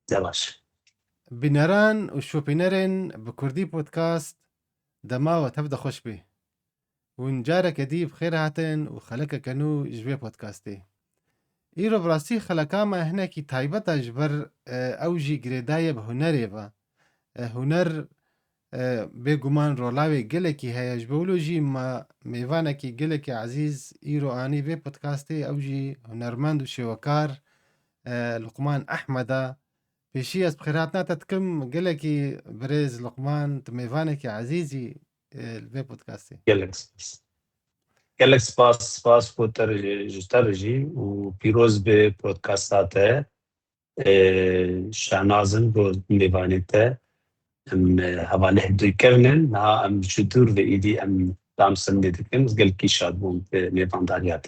زواج. بنران وشوبينرن بكردي بودكاست دما وتبدا خوش بي ونجارك دي بخير هاتن وخلك كانو جبي بودكاستي ايرو براسي خلقاما هنا كي تايبتا جبر اوجي جريدايا بهنري با هنر بيگومان رولاوي گلكي هيا جبولوجي ما ميوانا كي گلكي عزيز ايرو اني في بودكاستي اوجي هنرمند وشوكار لقمان احمد پیشی از بخیراتنا تتكم قلكي بريز لقمان تميفانك يا عزيزي الفي بودكاستي قال لك سباس بوتر جسترجي وبيروز ببودكاستاته شعنازن بود میوانیته ام حواله دوی کرنن نا ام جدور و ایدی ام دام سندیدکن قال کی شاد بوم میوانداریات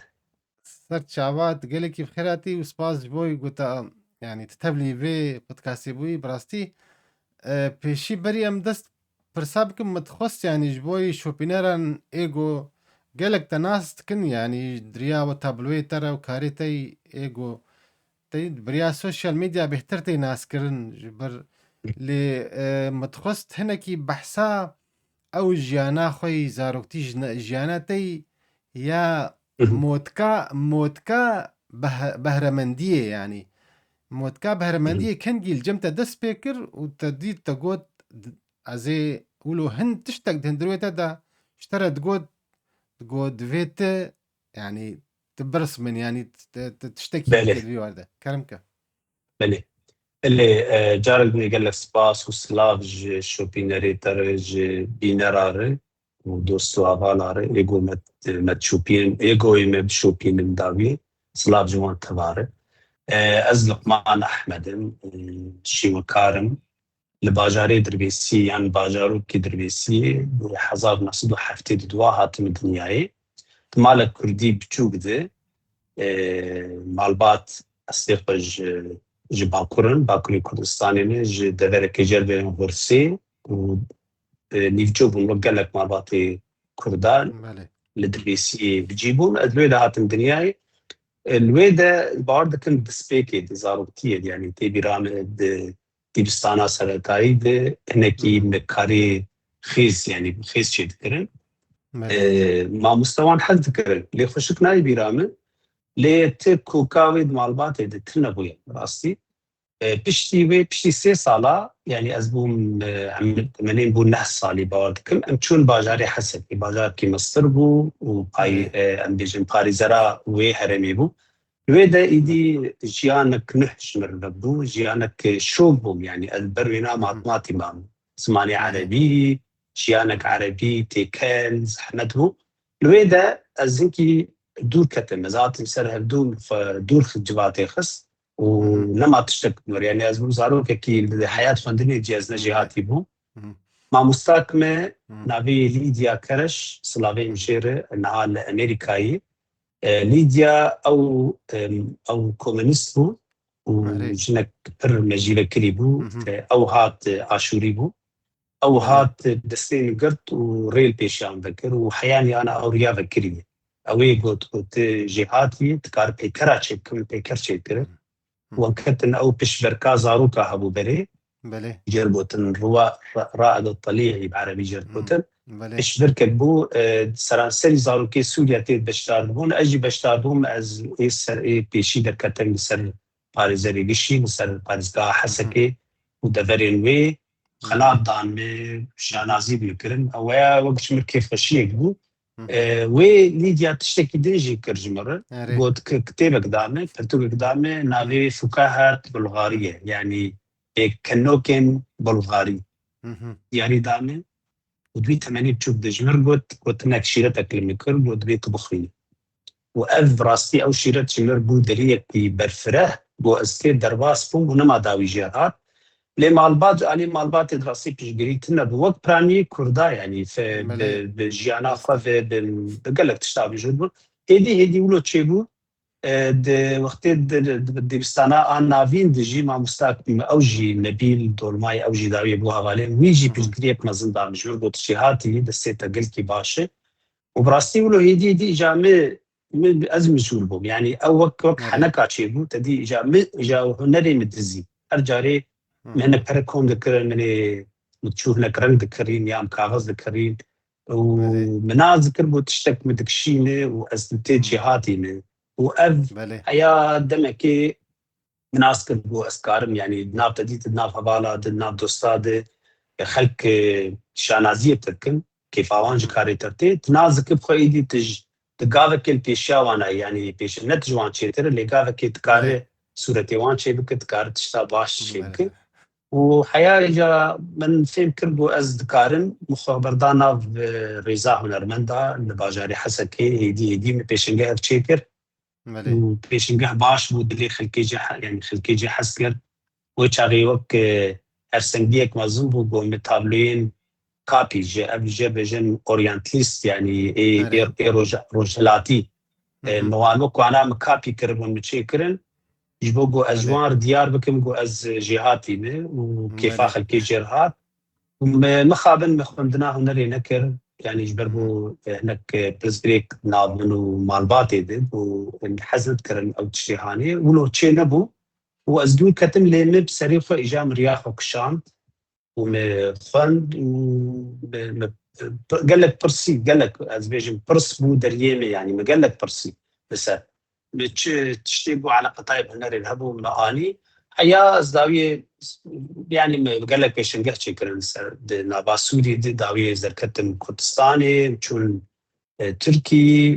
صرت شعبات قلكي بخيراتي وسباس بوي قلت يعني تتبلي في بودكاستي بوي براستي پیشی بری ام دست پرسابكم متخص يعني جبوي شوبينيران ايجو قالك تناس تكن يعني دريا وتابلوي ترى وكاريتي ايجو تي بريا سوشيال ميديا بهترتي ناس كرن جبر لي متخص هنا كي بحثا او جیانا خوی زاروکتی جیاناتی یا موتکا بهرمندیه يعني موتكا بهرمندية كان جيل جمتا دس بيكر وتديد تقود عزي ولو هن تشتك دهندرويتا دا اشترى تقود فيت يعني تبرس من يعني تشتكي بله الفيديو هذا كلامك بله اللي جارك قال لك سباس وسلاف شوبينري ترج بينرار ودوستو افالار ايجو مت شوبين ايجو يم شوبين داوي سلاف جوان تباره ازلق معنا احمد شي وكارم لباجاري دربيسي يعني باجارو كي دربيسي حزاب نصدو حفتي دوا هاتم الدنياي مالك كردي بچوك ده مالبات استيقظ ji Bakur'un, Bakur'un Kurdistan'ını ji devereke jelbeyên Hursê û nîvçebûn gelek malbatê Kurdan بله li Dibêsiyê bicîbûn ez lê de hatim dinyayê lê de bar dikim destpêkê di zaroktiyê yani tê bîra me di dîbistana seretayî de hinekî me karê xêz yani xêz çê dikirin بله mamostewan hez dikirin lê xweşik nayê bîra min lê ti kûkawê di malbatê de tune bûye rastî پشتی سه سالا یعنی از بوم منین بو 9 سالی باور دکم ام چون باجاری حسب باجار کی مصر بو و پای ام بیجن پاریزرا و هرمی بو و ده ایدی جیانک نهش مربو جیانک شوب بوم یعنی البروینا ماتماتي مام زماني عربي جیانک عربي تيكال زحمت بو و ده ازنکی دور كتم مزات مسر دور خجباتي خص ولما تشتك يعني از بزارو كي حياة فندني جاز نجيهاتي بو مع مستقمة نبي ليديا كرش سلافي مشير نهال أمريكاي ليديا أو كومونيست بو وجنك بر مجيلة كريبو أو هات عاشوري بو أو هات دستين قرط وريل بيشان ذكر وحياني أنا أوريا ذكري أوي قلت جهاتي تكار بيكراتشي كم بيكراتشي كره وكتن أو بشبركا زاروكا هبو بري بله جربوتن رائد الطليعي بعربي جربوتن بله اشبركة بو سرانسري زاروكي سوريا تيد بشتار بون أجي بشتار بون از سر بيشي دركتن سر باريزاري بيشي سر باريزگاه حسكي ودفرين وي خلاب دان شانازي بيكرن أويا وقت مركي فشيك بو وی لیدیا تشتکی دنجی کرجمره قلت كتابك دامه فرتوك دامه ناوي فكاهة بلغارية يعني كنوكن بلغاري يعني دامه ودبي تماني بتشوف دجمر قلت انك شيرتك المكر قلت بي طبخيني وأف راستي أو شيرت شمر بو دريك بي برفره بو أستير درباس بو ونما داوي جيرات لي مالبات علي مالبات دراسي بيجريتنا بوقت براني كردا يعني في بجيانا في بقلك تشتغل بجد هدي ولو تشيبو د وقت د بستانا ان نافين دجي مع مستقبل اوجي نبيل دولماي اوجي داوي بو حواله ويجي بيجريت مزندان جور بو تشيهاتي دسيتا قلكي باشه وبراستي ولو هدي جامع من ازم جوربو يعني او وقت حنكا تشيبو تدي جامع هنري مدزي ارجاري من بركون ذكر من متشوف لك رنگ ذكرين يا كاغذ ذكرين ومناز ذكر بتشتك مدكشينه وازلتي جهاتينه واف بله ايا دمكي مناس كتبو اسكارم يعني دناب تديت دناب حوالا دناب دوستاده خلق شانازيه تركن كيف اوانج كاري ترتي تنازك بخيدي تقافك البيشا وانا يعني بيش نتجوان شيتر اللي قافك تكاري صورتي وان شي بك تكار تشتا باش شيك وحياة جا من فهم كربو از دكارن مخبردانا ريزا هنرمندا لباجاري حسكي هيدي من بيشنجه تشيكر وبيشنجه باش بود اللي خلكي يعني خلكي حسكر وشاغي وك ارسنجيك مازن بو متابلين كابي جا بجن اورينتاليست يعني اي روجلاتي موانوك وانا مكابي كربون متشيكرن يجبوغو ازوار ديار بكم جو از جهاتي وكيف اخل كي جرهات مخابن مخندنا هنري نكر يعني يجبربو هناك بريك ناضمنو مالباتي دي وحزنت كرن او تشريحاني ولو تشينبو وازدون كتم لي بسريفه اجام رياحو كشان ومخند قال لك برسي قال لك ازبيجن برس بو دريمه يعني ما قال لك برسي بس تشتيقوا على قطايب هنري الهبو مآني حيا ازداوية يعني قال لك بيش نقحشي كرن نابا سوري داوية زركتن كردستاني تشون تركي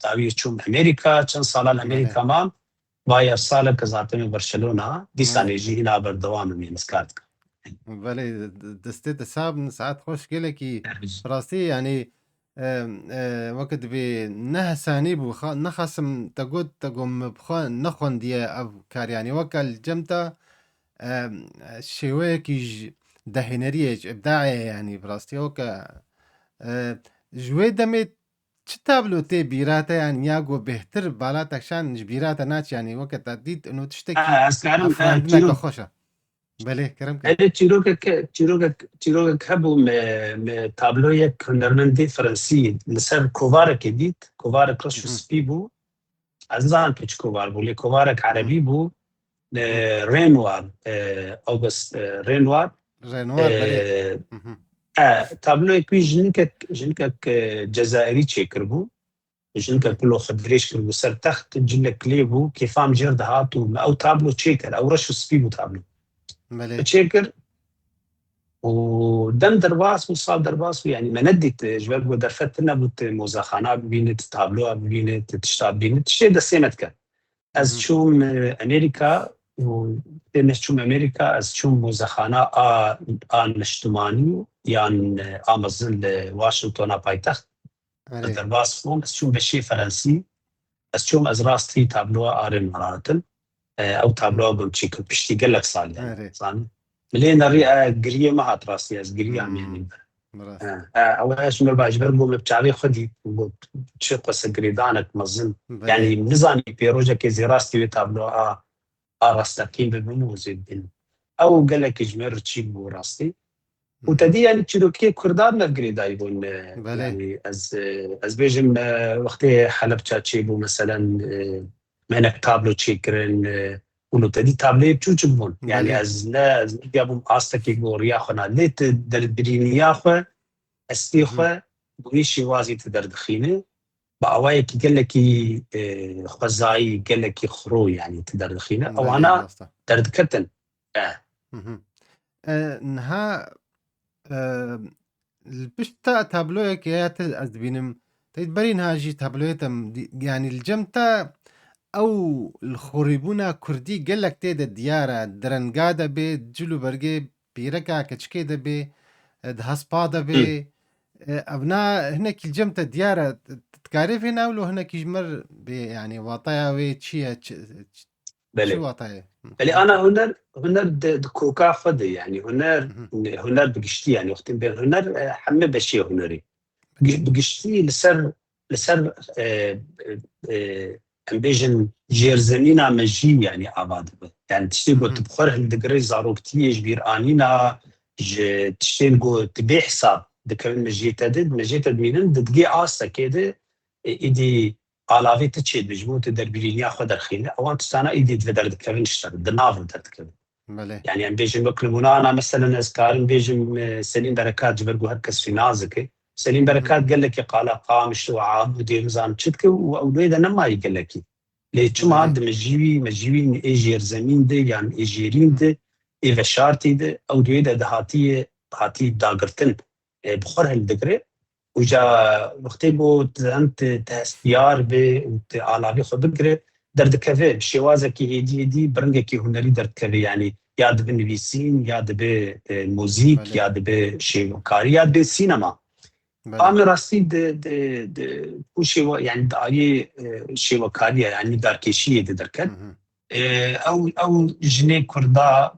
داوية تشون امريكا تشون صالة امريكا مام بايا صالة كزاتم برشلونة دي سانة يجي هنا بردوام من مسكاتك بله دستيت ساب ساعات خوش كي براسي يعني وقت بي نه ثاني بو نخصم تقود تقوم بخون نخون دي أب كار يعني وكال جمتا شوية دهنريج إبداعي يعني براستي وكا جوي دمي تابلو تي بيراتا يعني ياغو بهتر بالاتك شان بيراتا ناتش يعني وقت ديت انه تشتكي افراندنا كخوشة بله كرم كده تشيروك هبو تابلويك هنرمندي فرنسي لسر كوفارك ديت كوفارك رشو سبيبو ازان بيتش كوفار بولي كوفارك عربي بو رينوار اوغست رينوار بله تابلويك بي جنكك جزائري تشيكر بو جنكك كله خدريش كربو سر تخت جنك ليبو كيفام جرد هاتو او تابلو تشيكر او رشو سبيبو تابلو تشيكر ودم درباس وصال درباس يعني ما نديت جبال ودرفت لنا بوت موزاخانا ببينت تابلو ببينت تشتاب بينت شيء ده سيمتك از شوم امريكا ونشوم امريكا از شوم موزاخانا نشتماني يعني امازون واشنطن بايتخت درباس فوم از شوم بشي فرنسي از شوم از راستي تابلو ارن مراتن او تابلو بمشيكل بشتي قال لك صال يعني صان ملين الرئه قريه ما هات راسي از قريه يعني او ايش ما باجبر بو مبتعري خدي تشق سجريدانك مزن يعني نظامي بيروجا كي راستي تابلو راستقيم بموزين او قال لك جمر تشيب راستي وتدي يعني تشيروكي كردان نفقري دايبون يعني از بيجم وقت حلب تشيبو مثلا منك تابلو تشيكرن ولو تدي تابلو بتشوجبون يعني از لا جابهم استكي غوريا خنا ليت دربريني ياخو استيخو بويشي وازي تدردخينه باواي كي قال لك خزاي قال لك خرو يعني تدردخينه او انا دردكتن نها البشتا تابلويك يا تزبينم تيتبرين هاجي تابلويتم يعني الجمتا او الخريبونا كردي قالك تيدا ديارة درنقادة بي جلو برقي بيركا كتشكيدة بي دهسبادة بي ابنا هناك الجمتا ديارة تكاريف هنا ولو هناك يجمر بي يعني واطايا وي تشيا شو واطايا بلي انا هنر كوكا فدي يعني هنر بقشتي يعني وقت بين هنر حمى بشي هنري بقشتي لسر امبيجن جيرزنينا مجي يعني عباد يعني تشتيقو تبخر هالدقري زاروكتي جبير انينا تشتيقو تبي حساب دكان مجي تدمينن دقي اسا كده ايدي علاوه تشيد بجمو تدربينيا خو درخينه او انت سنه ايدي تدر دكان اشتغل دناف درتكن بله يعني ام بيجم بكلمونا انا مثلا اذكار بيجم سليم بركات جبرجو هركس في نازك سليم بركات قال لك قال قام شو عابدي مزان تشتك واولاد انا ما يقول لك ليه شو ما بله عاد مجيبين ايجير زمين دي يعني ايجيرين دي ايفا شارتي دي او دويدا هاتي داغرتن بخور هالدقري وجا وقتيبو انت تاستيار ب على خو بقري درد كافي بشوازه كي هدي برنجه كي هنري درد كافي يعني ياد بنفيسين ياد بموزيك بله ياد بشيوكاري ياد بالسينما بله امر راسي د وشي يعني داي شيوكاري يعني داركيشيه دركت مهم. او جني كردا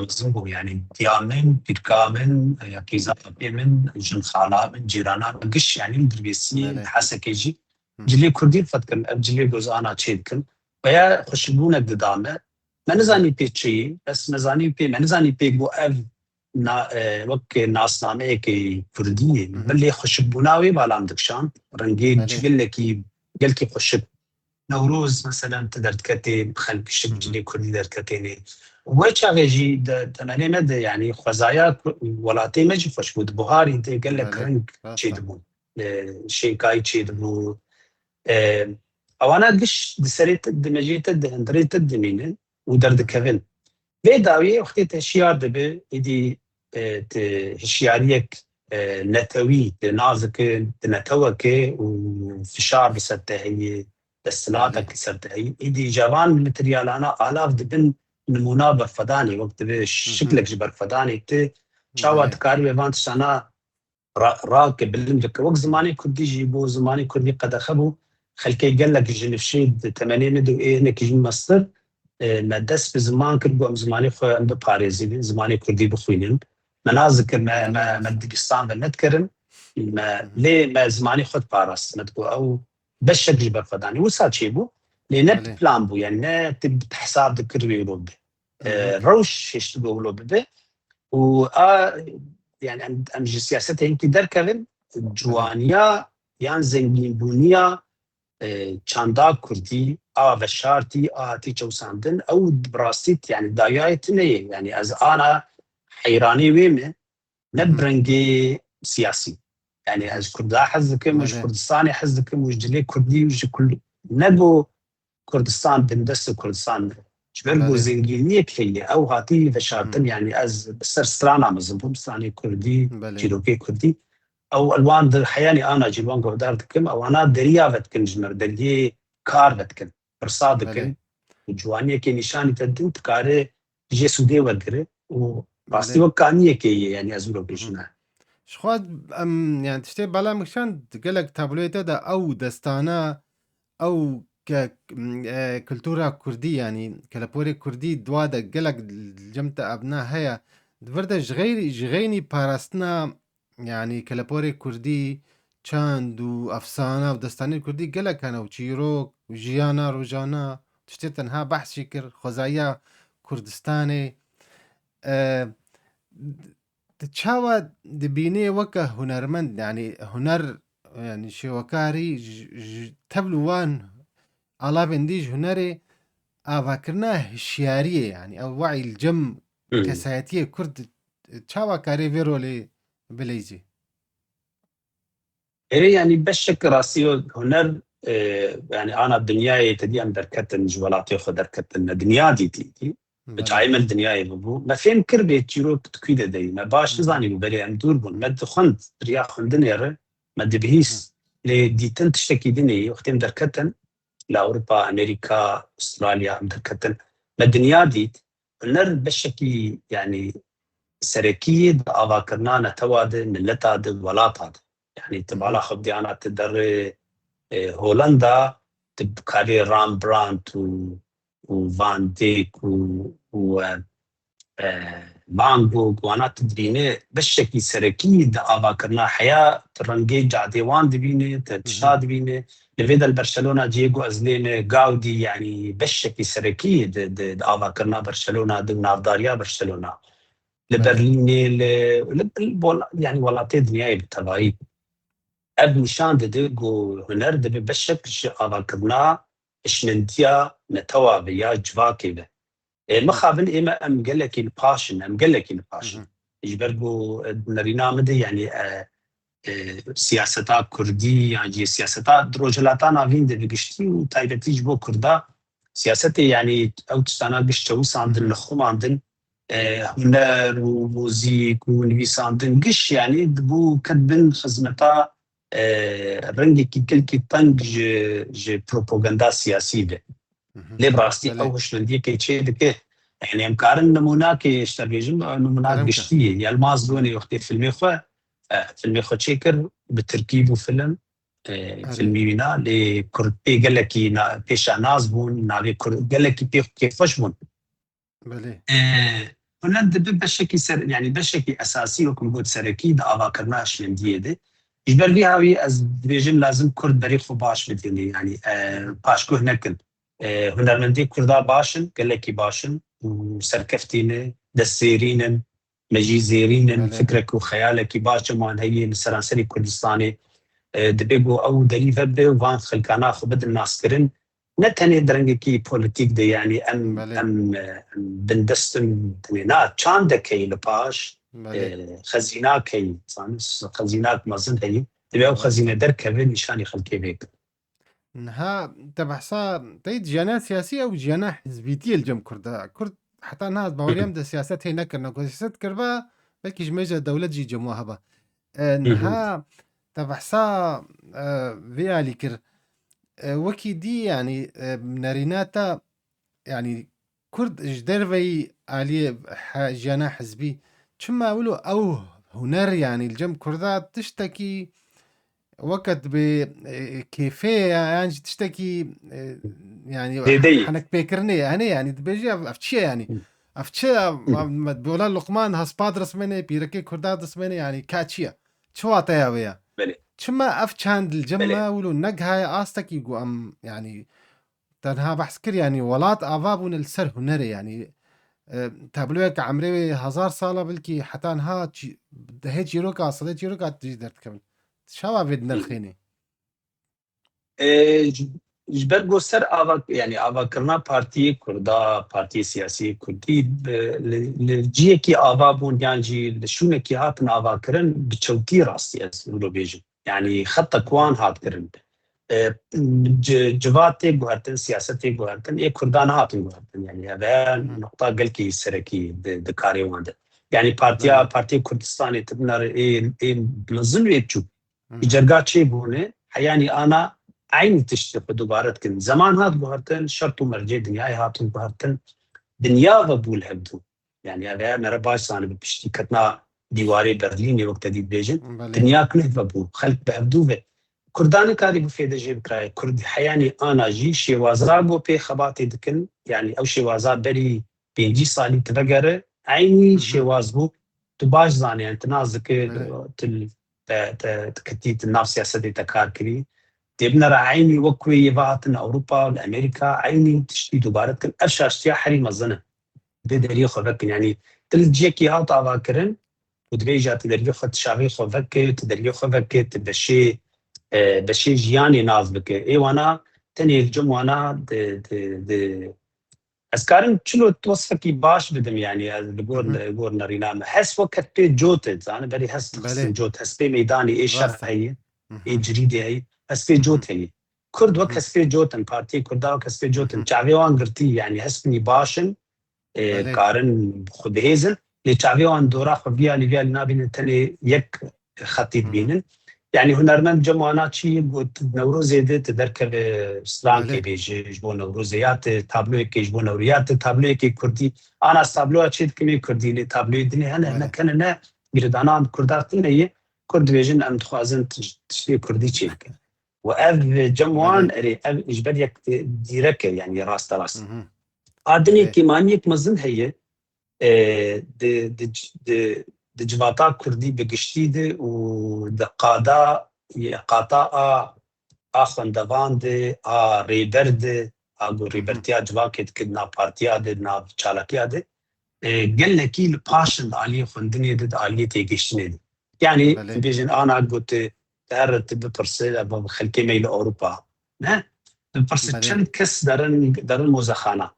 زنبو يعني ديامن بيركامن يكيزا من جن خالا من جيرانا بقش يعني مدربيسي بله حسكيجي مم. جلي كردي فتكن جلي جوزانا تشيدكن ويا خشبونا قدامه ما مهم. نزاني بيتشي بس نزاني بي ما نزاني بيجو اف نا وك ناس نامه كي كردي مهم. بلي خشبوناوي بالام دكشان رنجي بله جبل لكي قال كي خشب نوروز مثلا تقدر تكتب خلق مهم. الشبجلي كردي در كتيني وچاغي تمانية مد يعني خزايا ولاتي مجي فش بود بوهاري انت قال لك بله رنج راسته تشيدبو شيكاي مهم. تشيدبو اوانا قش دسريت دمجيت دهندريت دمينه ودرد مهم. كفن بيداوي وقتي تشيار دبي يدي هشياريك نتوي نازك نتوك وفشار بسرتهي بله السلاطك سرتهي يدي جوان متريال انا الاف دبن نمونا برفداني وقت مهم. شكلك جبر فداني ت شاوة بله تكاري بانت سنة راكب بالمدك وقت زماني كردي جيبو زماني كردي قد اخبو خلكي قال لك جنفشيد 80 مدو ايه هناك جن مصر ما دەست بە زمان کرد بۆ ئەم زمانی خۆ ئەم بپارێزین زمانی کوردی بخوێنن منازکر بله راست مەدیبستان بە نەتکردن مهم. لێ ما زمانی خۆت پاراستنت بۆ ئەو بەشێکی بەرفەدانی وسا چێ بوو لێ نەت بله پلان بوو یان نە حساب دکردوێ بۆ بێ مهم. ڕەوش هێشت بۆ بڵۆ ببێ و يعني ئەم ژ سیاسەت هێنکی دەرکەون بله جوانیا یان زەنگینبوونیە چاندا کوردی آ شارتی آتی چوساندن او براستیت يعني دایایت نه يعني از آنا حیرانی ویمه مهم. نبرنگی سیاسی يعني مهم. از كردا حزكم وش بله كردستاني حزكم وش جلي كردي وش كل نبو كردستان بندس كردستان جبرجو بله زنجينية كلية أو هاتي مهم. فشارتن يعني از بسر سترانا مزبوط ستاني كردي بله جيروكي كردي او الوان در حياني انا جلوان قودار دكم او انا دريا بتكن جمر دريه كار بتكن فرصاد بله دكن جوانيه كي نشاني تدن تكاره جي سودي ودره و راستي بله وكانيه كي يعني ازورو مهم. بيجنا شخوات يعني تشتي بالا مكشان تقلق تابلويتا دا او دستانا او كلتورا كردي يعني كلابوري كردي دوادا قلق الجمت ابناء هيا دفردا جغيني باراستنا يعني كلابوري كردي چاند و افسانه و دستاني كردي قلق كانوا چيروك و جيانا روجانا تشتي تنها بحث شكر خزايا كردستاني أه تشاوى دبيني وكا هنرمند يعني هنر يعني شوكاري تبلوان على بنديج هنري آفاكرنا هشيارية يعني أو وعي الجم كسايتية كرد تشاوى كاري فيرولي بليزي يعني بشك راسي هنر يعني انا الدنيا تدي ام دركتن جوالاتي خو دركتن الدنيا دي بله بتعايمل دنيا ببو ما فين كربي تيرو تكويده دي ما باش مهم. زاني ببري ام دوربون ما دخنت ريا خندن يره ما مهم. دبهيس لي ديتن تشتكي دني وقتين دركتن لاوروبا امريكا استراليا دركتن ما الدنيا دي نر بشكي يعني سركي اواكرنا نتواد ملتا ولاتاد يعني تبالا مهم. خبدي انا تدر هولندا تبكاري رام برانت وفان ديك فان جوغ وانا تدريني بشكي سركي دا آبا كرنا حياة ترنجي جعديوان دبيني مهم. تشاد بيني لفيدا برشلونة جيجو أزلين غاودي يعني بشكي سركي دا آبا كرنا برشلونة دو نافداريا برشلونة بله لبرليني يعني ولاتي دنياي بالتبعي اب نشان ددو هنر دبي بشك آبا كرنا اشننتيا نتوا بيا جواكي به مخابن إما أم قال لك الباشن أم قال لك الباشن مهم. يجبرقو نرينا مدي يعني سياستا كردي يعني سياستا دروجلاتا نافين دي بقشتي وتايبتي جبو كردا سياستي يعني أو تستانا قشتو ساندن مهم. لخوم عندن هنر وموزيك ونبيس عندن قش يعني دبو كدبن خزمتا رنجي كي طنج جي بروباغندا سياسي ده مهم. ليه براستي بله أو هشلندية كي تشي دكه يعني امكارن نمونا كي اشتريجم نمونا كرمك قشتي يعني المازغوني وقتي فيلمي خو فيلمي خو تشيكر بتركيب وفيلم أري فيلمي بينا لي كورتي قال لك بيشا ناز بون نابي قال لك كيف بون بله هولندا بشكل سر يعني بشكل اساسي وكم قلت سركي دا افا كرناش لنديه دي يجبر بي هاوي از ديفيجن لازم كرد بريخو باش بديني يعني مهم. باشكو هناكن هنرمندي كردا باشن قال لك باشن وسركفتينه دسيرين مجيزيرين بله فكرك وخيالك باش مان هي السرانسري كردستاني دبيجو او دريفه به وان خلقانا خو بدل الناس كرن نتني درنگي بوليتيك دي يعني بله ام بندستم تنينا چاند كي لباش بله خزينه كي صانس خزينات مازن هي تبي او خزينه راستا در كبير نشاني خلقي بيك انها تبحثا تيد جيانات سياسية أو جيانا حزبيتية الجم كردا كرد حتى الناس باوريام ده سياسات هي نكر سياسات كربا بلكي جميجة دولة جي جموها با انها تبحثا فيها لكر وكي دي يعني ناريناتا يعني كرد جدرفي عليه جيانا حزبي كما أولو أو هنر يعني الجم كردات تشتكي وقت بكيفية يعني تشتكي يعني دي حنك بيكرني يعني بيجي أفتشي يعني أفتشي بيقول لقمان هسباد رسمني بيركي كردات رسمني يعني كاتشيا شو يا ويا بلي شما أفتشاند بلي الجمة ولو نق هاي آستك يقو أم يعني تنها بحث كر يعني ولات آفابون السر هنري يعني تابلوك عمري 1000 سالة بلكي حتى انها هيك جيروكا صديق جيروكا تجي درت كمل شوا بدنا الخيني جبرگو سر آوا يعني آوا کرنا پارتی کردا پارتی سیاسی کردی لجیه کی آوا بون يعني جي لشونه کی هاتن آوا کرن بچوتی راستی از رو بیجن يعني خط کوان هات کرن جواتي گوهرتن سیاستی گوهرتن اي کردان هاتن گوهرتن يعني هذا نقطة قل کی سرکی دكاري وانده يعني پارتی کردستانی تبنر اي بنظم يتشو جرگا چه بونه حياني انا عين تشتغل دوباره كن زمان هات بهرتن شرط ومرجع دنياي هاتن بهرتن دنيا بقول هبدو يعني هذا انا باش صار بشتي كتنا ديواري برلين وقت دي بيجن دنيا كله بقول خلق بهبدو به كرداني كاري بفيده جيب كراي كرد حياني انا جي شي وازراغو بي خباتي دكن يعني او شي وازا بري بيجي صالي تبقره عيني شي وازبو تباش زاني انت نازك تل تكتيت الناس سياسة تكار كري تبنى عيني وكوي يبعتن أوروبا لأمريكا عيني تشتي دوبارة أشياء حريمة زنة بدري خذك يعني تلجيك يا طاوا كرن ودبيجا تدري خد شاغي خذك تدري خذك تبشي بشي جياني ناز بك إيه وانا تاني الجم وانا د اسكارن شنو توصفك باش بدم يعني بقول نرينا حس وقت بي جوت انا بري حس تقسم جوت حس بي ميداني اي شر هي اي جريدي هي حس بي جوت هي كرد وقت حس بي جوتن بارتي كردا وقت حس بي جوتن شعبي وان قرتي يعني حسني باشن كارن خد هيزن لشعبي وان دورا خبيا ليبيا نابين تاني يك خطيت بينن يعني هنرمند جمعنا شيء قلت نوروز ده تذكر اسلام كي بيجي جبون نوروزيات تابلو كي جبون نوريات تابلو كي كردي انا تابلو اشيد كمي كردي لي تابلو دني انا كان انا جردانا كرداتين هي كرد بيجن ام تخازن تشتي كردي تشيك واف جمعان اري اجبر يك ديرك يعني راس راس ادني كيمانيك مزن هي د جواتا كردي بقشتي ده ودقادا قاطاء خندوان ده ريبرد اگو ريبرتيا جواكت كدنا بارتيا ده نا چالاكيا ده قال لك الباشن علي خندني ده علي تيجشني ده يعني بيجن انا قلت تهرت ببرسل بخلكي ميل اوروبا نه ببرسل چند كس دارن مزخانه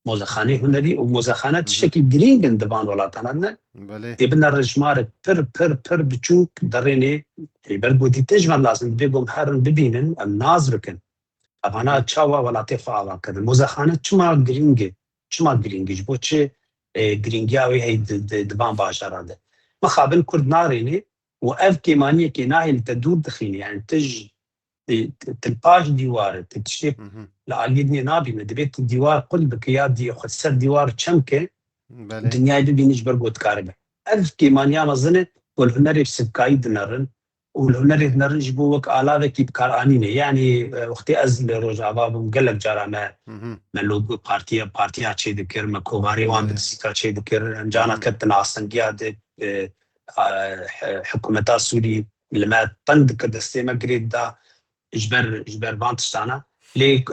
موزخانه هنری و موزخانه تشکی گرینگن دبان ولاتانه بله تبنا رجمار پر بچوك دريني بربو دي تجمل لازم بيقوم هرن ببينن الناز بكن افانا تشاوا ولا تفا كذا موزخانه تشما جرينجي جبو تشي جرينجاوي هي دبان باشراده مخابن كرد ناريني واف كيمانيه كيناهي تدور دخيني يعني تج تلباج ديوار تشتي لا اليدني نابي مدبيت الديوار قل بكيادي خسر ديوار تشمكه بله الدنيا دي بينش برغوت كاربه اف كيمانيا مزنه والهنري سبكاي دنرن والهنري دنرن جبو وك آلاوه كي بكارانينه يعني وقتي ازل روجابا مقلق جارامه من لوگو پارتیا چه دکر مکوباری وان بدسیکا چه دکر انجانا كتنا اصلا حكومتا سوري لما طند كدستي ما قريد دا اجبر بانتشتانا لي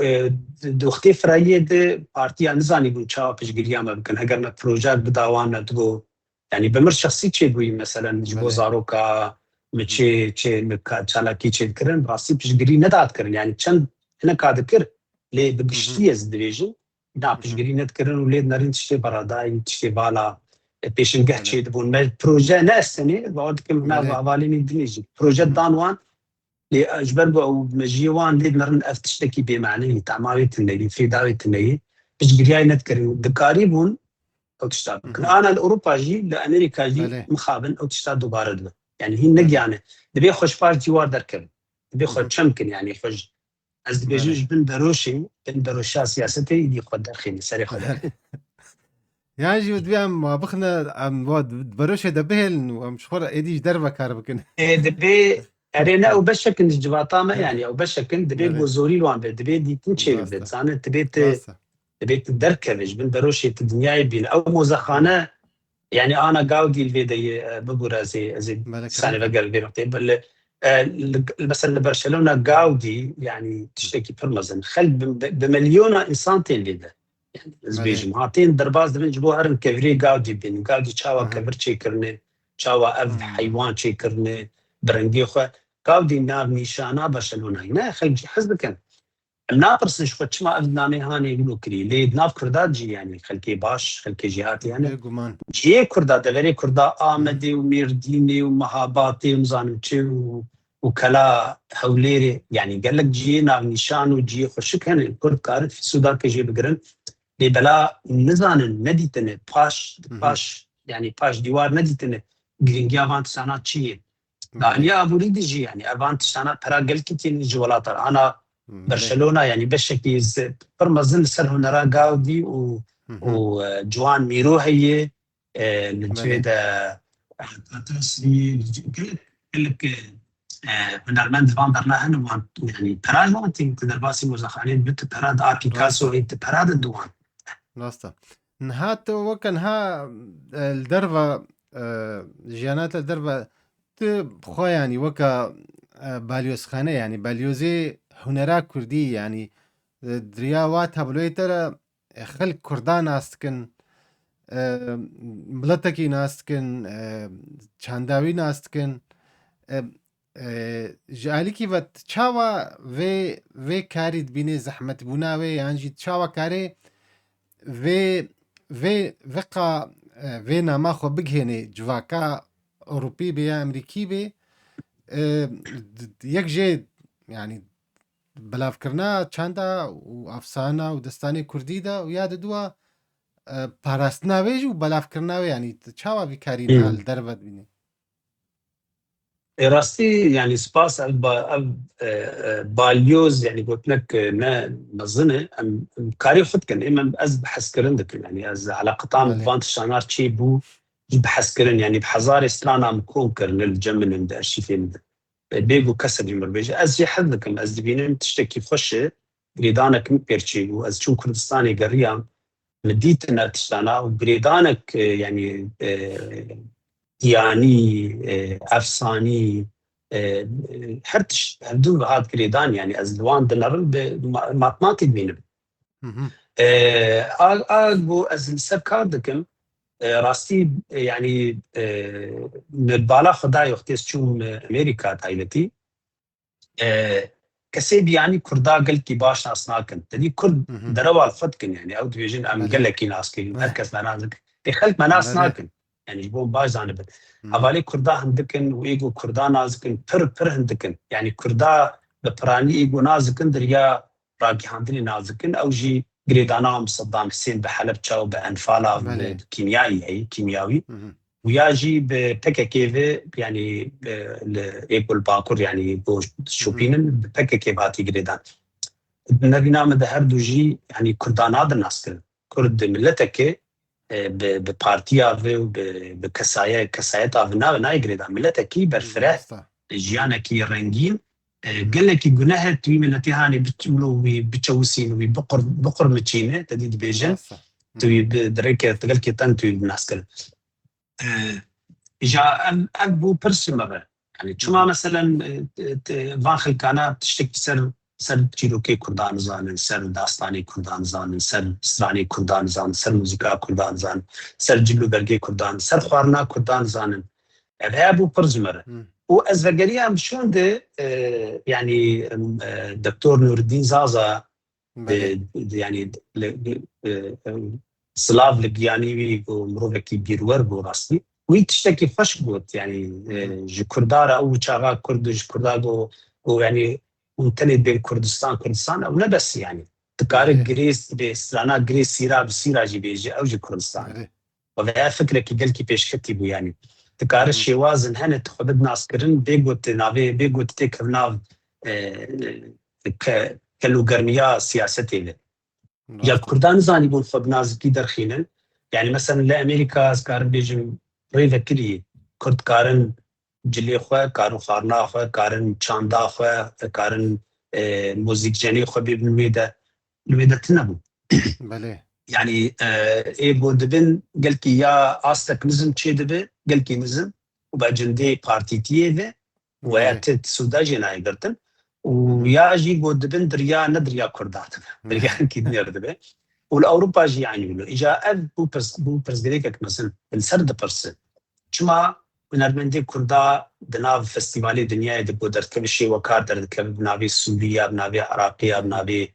دوختي فرايه د بارتيا نزاني بو چا پشگیریا ما بكن اگر ما پروژه بداوان تگو يعني بمر شخصي چه بوي مثلا جبو زاروكا مچه چه چالاکی چه کرن راسي پشگیری نداد کرن يعني چند هنا كادكر لي بقشتي از ديفيجن دا پشگیری ند کرن ولید نرين تشتي براداي تشتي بالا پیشنگه چه دبون ما پروژه نستني بعد كم ما حوالي دنيجي پروژه دانوان لأجبر بو مجيوان ليد نرن افتشتكي بمعنى تعماريت النبي في داوية النبي بجرياي نذكر دكاريبون او تشتاب انا الاوروبا جي لامريكا جي مخابن او تشتاب دوباره دو يعني هي نق يعني دبي خوش باش جوار دركب دبي خوش شمكن يعني خوش از دبي جوج بن دروشا سياستي دي خد داخلي سري خد يعني جي ودبيام ما بخنا ام واد بروشه دبهل ومشخوره ايديش دربه كاربكن دبي ارينا او بشكل الجباطامه يعني او بشكل دبي بوزوري لوان دبي دي تنشي بتزانه دبيت دركبج بن دروشي الدنيا بين او مزخانه يعني انا قاودي الفيدي بقرا زي سنه بقل بيرتي مثلا برشلونه قاودي يعني تشتكي فرمزن خل بمليون انسان تين ليدا يعني زبيج ماتين درباز دبن جبو هرن كفري قاودي بين قاودي تشاوا كبر تشيكرني تشاوا اف حيوان تشيكرني برنجي خو قاودي نار نيشانا برشلونه هنا خل حزبك الناقص نشوف ما أبناني هاني يقولوا كري ليه ناف كردات جي يعني خلكي باش خلكي جهات يعني جي كردات غير كردات آمدي وميرديني ومهاباتي ومزانوتشي وكلا هوليري يعني قال لك جي ناف نشان وجي خشك هن الكرد كارت في السودان كجي بقرن لي بلا نزان نديتني باش يعني باش ديوار نديتني جرينجيا فانت سنة تشي يعني أبو ريدي جي يعني أفانت سنة ترى قل كتير جولات أنا برشلونه يعني بشكل برمزن سر هنرا قاودي وجوان ميرو هي الجويدة تسلي لك من المند فاندرنا هن يعني ترى ما تقدر باسي مزخانين بنت ترى دا بيكاسو انت ترى الدوان ناستا نهات وكان ها الدربه جيانات الدربه تبخوا يعني وكا باليوز خانه يعني باليوزي هنرا كردي يعني درياوات هبلوي ترى خلق كردان استكن ملتكي ناستكن چانداوي ناستكن جالي كي بت چاوا و كاري بيني زحمت بوناوي يعني جي چاوا كاري و وقا و نما خو بگهني جواكا اوروبي بي امريكي بي يك جي يعني بلاف کرنا چاندا و افسانه و دستانی کردی دا و یاد دوا پاراستناوی و بلاف کرناوی يعني چاوا بیکاری نهال دربت بینی راستي يعني سباس باليوز يعني قلت لك ما نظنه كاري خد كان اما از بحث كرندك يعني از على قطام فانت شانار تشي بو بحث كرن يعني بحزار استرانا مكون كرن الجمل عند ارشيفين بيجو كسر يمربيج از يحذكم از دبينين تشتكي فخشه بريدانك مبيرشي واز شو كردستاني قريا مديتنا تشتانا وبريدانك يعني يعني افساني حرتش هدو هاد كريدان يعني از دوان دنر ماتماتيك بينم اغو از السبكاردكم راستي يعني من بالا خداي وقتيس شوم امريكا تايلتي كسب يعني كردا قال كي باش ناس ناكن تدي كرد دروا الفتكن يعني او ديفيجن ام قال لك ناس كي مركز منازك خلق مناس ناكن يعني جبون باش زانب حوالي كردا هندكن ويجو كردا نازكن پر هندكن يعني كردا ببراني يجو نازكن دريا راقي هندني نازكن او جي قريدانا صدام حسين بحلب تشاو بانفالا كيميائي هي كيميائي وياجي ببككيفي يعني ايكول باكور يعني بو شوبينن ببككيفاتي قريدان نبينا مدهر دوجي يعني كردان هذا الناس كرد ملتك ببارتيا بكسايتا بنا يقريدان ملتك برفره جيانا كي رنجين قال لك جناه توي ملتي هاني بتقولوا بتشوسين وبقر متشينه تديد بيجن توي دريك تقول كي تنتوي الناس كل جا ابو برسمه يعني شما مثلا فاخل كانت تشتكي سر تشيلوكي كردان زانن سر داستاني كردان زانن سر سراني كردان زانن سر موسيقى كردان زانن سر جلو برقي كردان سر خوارنا كردان زانن ابو برزمره وازفقريا مشون ده يعني دكتور نور الدين زازا يعني سلاف لقياني ومروفكي بيرور بوراسي ويتشتكي فش قوت يعني جي كردارة او شاغا كرد جي كرداغو ويعني ممتند بين كردستان او لا بس يعني تكارك جريس بسرانا جريس سيرا بسيرا جي بيجي او جي كردستان وهي فكرة كي قال كي بيش كتبو يعني تكار الشوازن هنا تخبد ناس كرن بيقوت نافي بيقوت تكرناف كلو قرمية سياستي له يا كردان زاني بون فبناز كي درخينن يعني مثلا لامريكا اسكار بيجم ريدا كلي كرد كارن جلي خو كارن خارنا خو كارن چاندا خو كارن موزيك جاني خو بالميدا الميدا تنبو بله يعني اي بودبن قال كي يا استك نزم تشيدبه قال كي نزم وباجندي بارتي تيده ويات سوداجي ناي قرتن ويا جي بودبن دريا ندريا كردات يعني كي نردبه والاوروبا جي يعني له اجا بو برزديك مثلا السرد برس شما ونرمندي كردا دناف فستيفالي دنيا دبو دركب شي وكار دركب بنابي سوريا بنابي عراقيا بنابي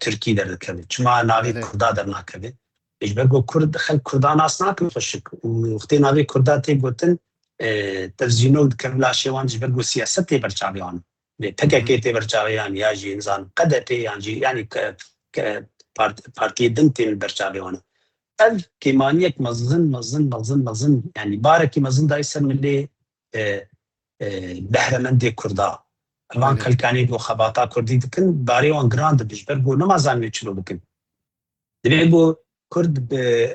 تركي دركب شما نابي كردا درناكبه اجبرغو كرد خل كردان اسناك فشك وختي نابي كردا تي بوتن تفزينو كملا شيوان اجبرغو سياستي برچاويان بتككيتي برچاويان يا جي انسان قدتي يعني بارتي دنتي برچاويان اv كيمانيك مزن يعني باركي مزن دايسر من اللي بهرمندي كردا الان كلكاني دو خباطا كردي دكن باري وان جراند بيشبرغو نمازان يچلو بكن دبيبو كرد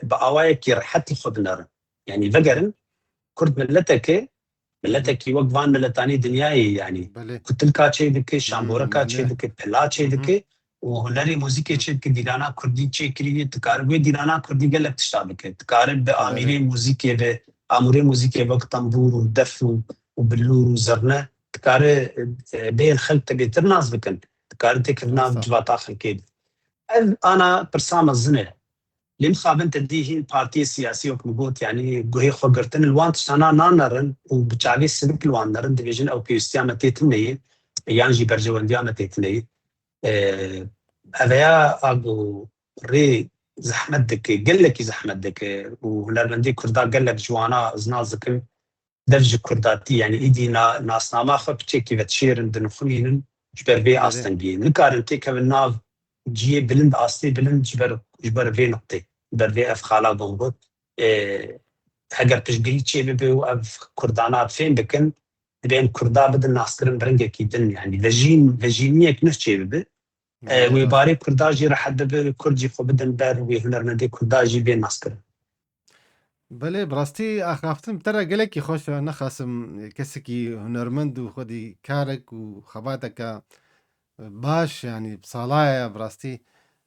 باوايك يرحتي خدنر يعني فقرن كرد ملتك وقفان ملتاني دنياي يعني كتلكا چه دك شامبوركا چه دك پلا چه دك وهنري موسيقى چه دك ديرانا كردي چه كري تكاربي ديرانا كردي گلك تشابك تكارب باميري موسيقى به اموري موسيقى وقت تنبور ودف وبلور وزرنه تكار بين خلق تبيتر ناس بكن تكار تكرنا جواتا خلقيد انا برسام الزنه لم خابن تديه البارتي السياسي وكمبوت يعني جوهي خقرتن الوان تشانا نانرن وبتشالي سلك الوان نرن ديفيجن او بيستيامة تيتني يانجي برجوان ديامة تيتني هذايا اغو ري زحمت دك قال لك زحمت دك ونرمندي كردا قال لك جوانا زنازكن درج كرداتي يعني ايدي ناس ناما خبتي كيف تشيرن دنخمين جبر بي اصلا بي نكارنتي كمناف جي بلند اصلي بلند جبر في نقطه بري اف خالا بونغوت اگر تشجيع شيء بيو اف كردانات فين بكن بين كردا بدل ناصرن برنجه كيدن يعني فيجينيه كنش شيء بي ويباري كرداجي راح حد كردجي خو بدن بار وهنرمندي كرداجي بين ناصر بله براستی اخافتم ترى قالك خوش انا خاسم كسكي هنرمند وخدي كارك وخباتك باش يعني بصلايا براستی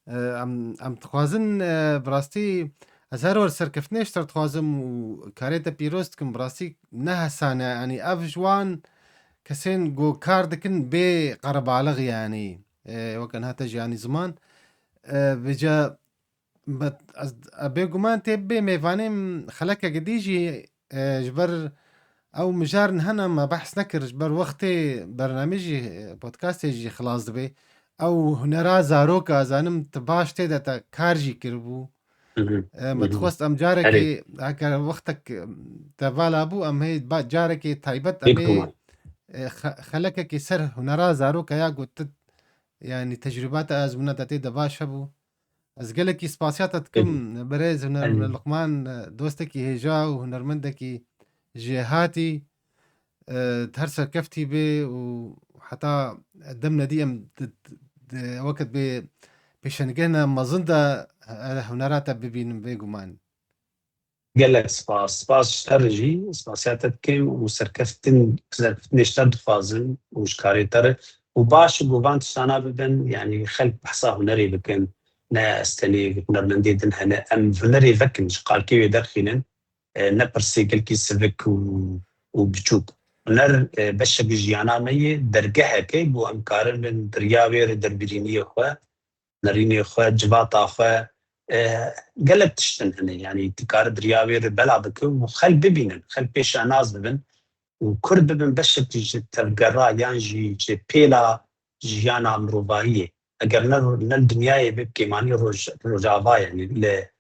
ام تخوازن براستی ازهر ور سرکفنش تر تخوازم و کاریتا پیروست کم براستی نه سانه يعني اف جوان كسين جو كاردكن بي قرب علغ يعني وكان هاتج يعني زمان بجا ابي قمان تبي ميفانيم خلك قديجي جبر او مجار هنا ما بحث نكر بر وقتي برنامجي بودكاستي جي خلاص دبي او هنرا زاروكا زانم تباش تيدا تا كارجي كربو متخوست ام هري جاركي هكا وقتك تبالا ابو ام هي جاركي تايبت امي يكرمان خلكك يسر هنرا زاروكا يا قلت يعني تجربات ازمنة تيدا باش هبو از قالك سباسيات تكم بريز هنر لقمان دوستكي هجا وهنرمندكي جهاتي تهرسل كفتي بي وحتى قدمنا دي وقت بشنجنا ما زندا هنراتا ببين بيجومان قال لك سباس شترجي سباسياتت كم وسركفتن نشتد فازن وشكاري تر وباش بوفانت سانا ببن يعني خلق بحصا هنري بكن نا استني نرمندي دن هنا ام هنري فكن قال كيوي درخينن نبرسي كي سفك وبجوب نر بش بجيانا مي درجها كي بو امكار من درياوي دربيني خو نريني خو جباطا خو قلب تشتن هنا يعني تكار درياوي بلا بكو وخل ببينن خل بيش ناز ببن وكر ببن بش تلقرا يعني جي بيلا جيانا مروباية اگر نر الدنيا ببكي ماني روجافا يعني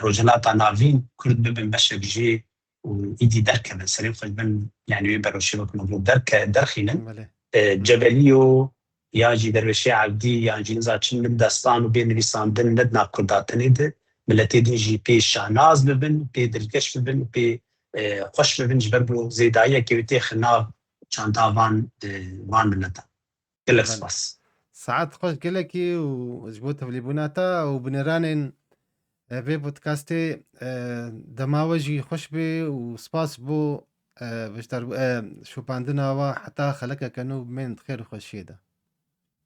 روجلاتا نافين كل ببن بش جي وإيدي دركة من سريف بن يعني يبرو شبك مبروك درخينا جبليو ياجي درويشي عبدي ياجي نزاتشن من داستان وبين نویساندن ندنا کرداتنی ده ملتی دین جی پی شاناز ببن پی دلکش ببن پی خوش ببن جبر بو زیدایی که ویتی خناف چانتا وان ملتا كل سباس ساعات خوش قلكي وزبوتها بليبوناتا وبنيرانين في بودكاستي دماوجي خوش بي وسباس بو بشتر شو باندنا حتى خلقها كانوا من خير وخشيده